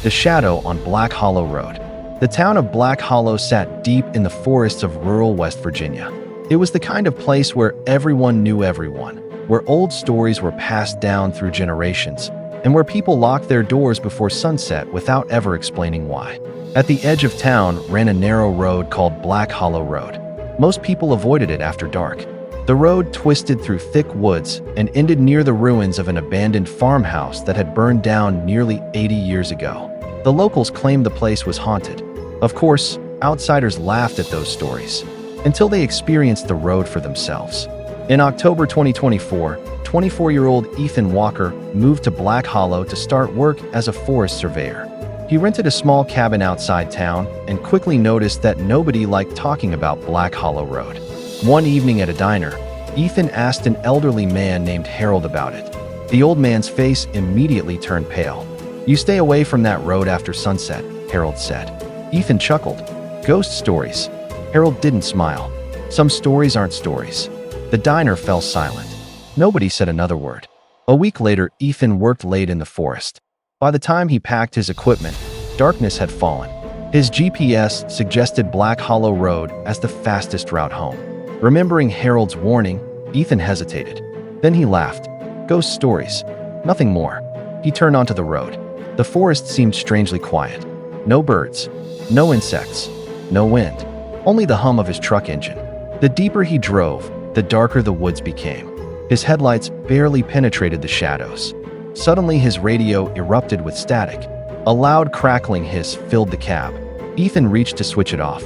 The Shadow on Black Hollow Road. The town of Black Hollow sat deep in the forests of rural West Virginia. It was the kind of place where everyone knew everyone, where old stories were passed down through generations, and where people locked their doors before sunset without ever explaining why. At the edge of town ran a narrow road called Black Hollow Road. Most people avoided it after dark. The road twisted through thick woods and ended near the ruins of an abandoned farmhouse that had burned down nearly 80 years ago. The locals claimed the place was haunted. Of course, outsiders laughed at those stories, until they experienced the road for themselves. In October 2024, 24-year-old Ethan Walker moved to Black Hollow to start work as a forest surveyor. He rented a small cabin outside town and quickly noticed that nobody liked talking about Black Hollow Road. One evening at a diner, Ethan asked an elderly man named Harold about it. The old man's face immediately turned pale. "You stay away from that road after sunset," Harold said. Ethan chuckled. "Ghost stories." Harold didn't smile. "Some stories aren't stories." The diner fell silent. Nobody said another word. A week later, Ethan worked late in the forest. By the time he packed his equipment, darkness had fallen. His GPS suggested Black Hollow Road as the fastest route home. Remembering Harold's warning, Ethan hesitated. Then he laughed. Ghost stories. Nothing more. He turned onto the road. The forest seemed strangely quiet. No birds. No insects. No wind. Only the hum of his truck engine. The deeper he drove, the darker the woods became. His headlights barely penetrated the shadows. Suddenly his radio erupted with static. A loud crackling hiss filled the cab. Ethan reached to switch it off.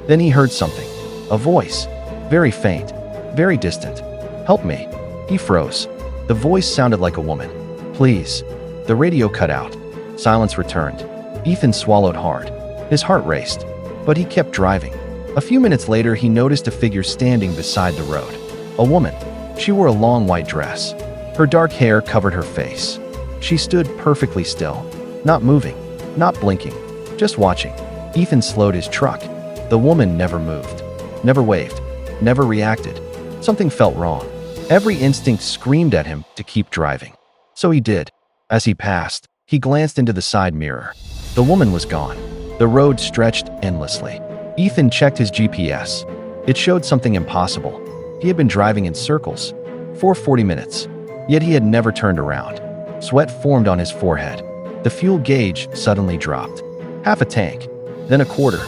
Then he heard something. A voice. Very faint. Very distant. "Help me." He froze. The voice sounded like a woman. "Please." The radio cut out. Silence returned. Ethan swallowed hard. His heart raced. But he kept driving. A few minutes later, he noticed a figure standing beside the road. A woman. She wore a long white dress. Her dark hair covered her face. She stood perfectly still. Not moving. Not blinking. Just watching. Ethan slowed his truck. The woman never moved. Never waved. Never reacted. Something felt wrong. Every instinct screamed at him to keep driving. So he did. As he passed, he glanced into the side mirror. The woman was gone. The road stretched endlessly. Ethan checked his GPS. It showed something impossible. He had been driving in circles for 40 minutes, yet he had never turned around. Sweat formed on his forehead. The fuel gauge suddenly dropped. Half a tank, then a quarter,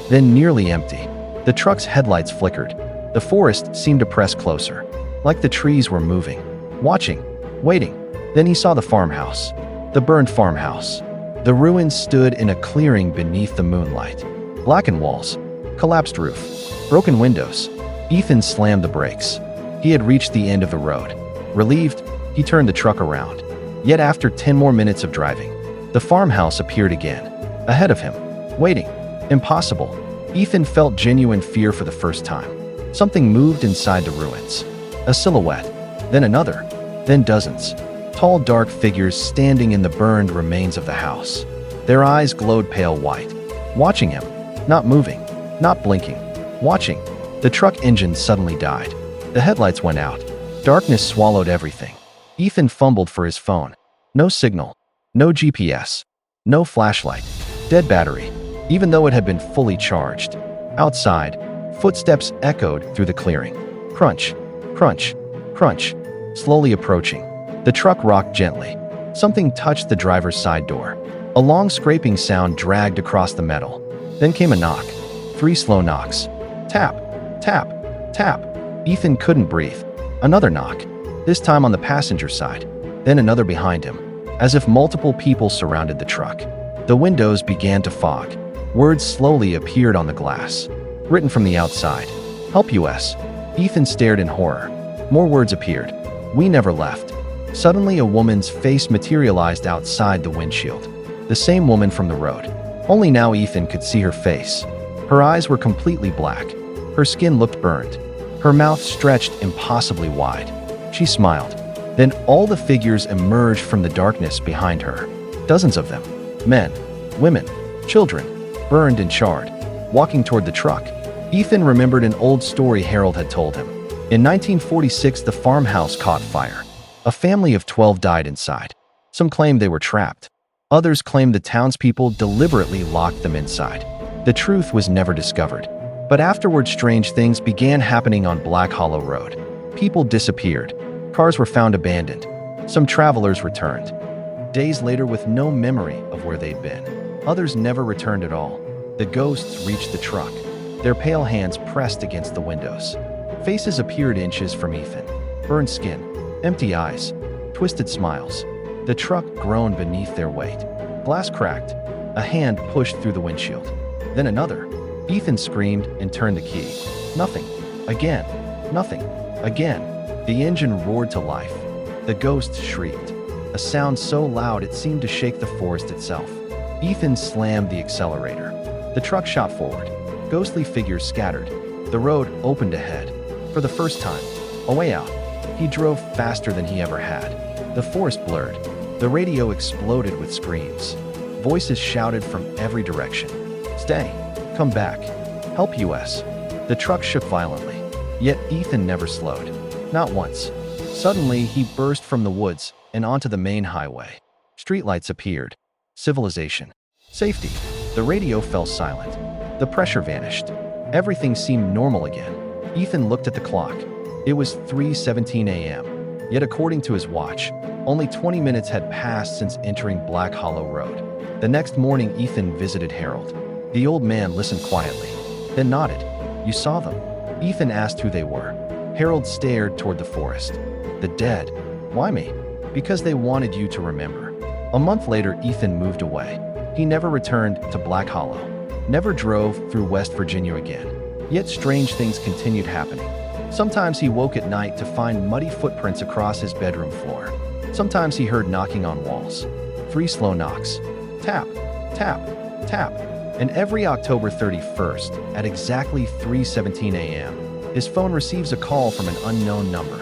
then nearly empty. The truck's headlights flickered. The forest seemed to press closer, like the trees were moving, watching, waiting. Then he saw the farmhouse, the burned farmhouse. The ruins stood in a clearing beneath the moonlight. Blackened walls, collapsed roof, broken windows. Ethan slammed the brakes. He had reached the end of the road. Relieved, he turned the truck around. Yet after 10 more minutes of driving, the farmhouse appeared again, ahead of him, waiting. Impossible. Ethan felt genuine fear for the first time. Something moved inside the ruins. A silhouette, then another, then dozens. Tall, dark figures standing in the burned remains of the house. Their eyes glowed pale white, watching him, not moving, not blinking, watching. The truck engine suddenly died. The headlights went out. Darkness swallowed everything. Ethan fumbled for his phone. No signal. No GPS. No flashlight. Dead battery, even though it had been fully charged. Outside, footsteps echoed through the clearing. Crunch, crunch, crunch. Slowly approaching. The truck rocked gently. Something touched the driver's side door. A long scraping sound dragged across the metal. Then came a knock. 3 slow knocks. Tap, tap, tap. Ethan couldn't breathe. Another knock. This time on the passenger side. Then another behind him. As if multiple people surrounded the truck. The windows began to fog. Words slowly appeared on the glass. Written from the outside. "Help US." Ethan stared in horror. More words appeared. "We never left." Suddenly a woman's face materialized outside the windshield. The same woman from the road. Only now Ethan could see her face. Her eyes were completely black. Her skin looked burned. Her mouth stretched impossibly wide. She smiled. Then all the figures emerged from the darkness behind her. Dozens of them. Men, women, children, burned and charred, walking toward the truck. Ethan remembered an old story Harold had told him. In 1946, the farmhouse caught fire. A family of 12 died inside. Some claimed they were trapped. Others claimed the townspeople deliberately locked them inside. The truth was never discovered. But afterward, strange things began happening on Black Hollow Road. People disappeared. Cars were found abandoned. Some travelers returned days later with no memory of where they'd been. Others never returned at all. The ghosts reached the truck, their pale hands pressed against the windows. Faces appeared inches from Ethan. Burned skin, empty eyes, twisted smiles. The truck groaned beneath their weight. Glass cracked. A hand pushed through the windshield. Then another. Ethan screamed and turned the key. Nothing. Again. Nothing. Again. The engine roared to life. The ghosts shrieked. A sound so loud it seemed to shake the forest itself. Ethan slammed the accelerator. The truck shot forward. Ghostly figures scattered. The road opened ahead. For the first time, a way out. He drove faster than he ever had. The forest blurred. The radio exploded with screams. Voices shouted from every direction. Stay. Come back. Help us. The truck shook violently. Yet Ethan never slowed. Not once. Suddenly, he burst from the woods and onto the main highway. Streetlights appeared. Civilization. Safety. The radio fell silent. The pressure vanished. Everything seemed normal again. Ethan looked at the clock. It was 3:17 a.m. Yet according to his watch, only 20 minutes had passed since entering Black Hollow Road. The next morning, Ethan visited Harold. The old man listened quietly, then nodded. You saw them? Ethan asked who they were. Harold stared toward the forest. The dead. Why me? Because they wanted you to remember. A month later, Ethan moved away. He never returned to Black Hollow. Never drove through West Virginia again. Yet strange things continued happening. Sometimes he woke at night to find muddy footprints across his bedroom floor. Sometimes he heard knocking on walls. 3 slow knocks. Tap, tap, tap. And every October 31st, at exactly 3:17 a.m., his phone receives a call from an unknown number.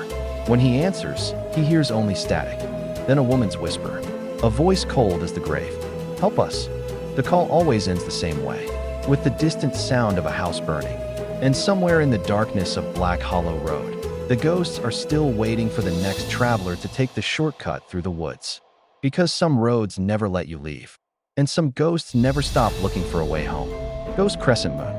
When he answers, he hears only static. Then a woman's whisper. A voice cold as the grave. Help us. The call always ends the same way, with the distant sound of a house burning. And somewhere in the darkness of Black Hollow Road, the ghosts are still waiting for the next traveler to take the shortcut through the woods. Because some roads never let you leave, and some ghosts never stop looking for a way home. Ghost Crescent Moon.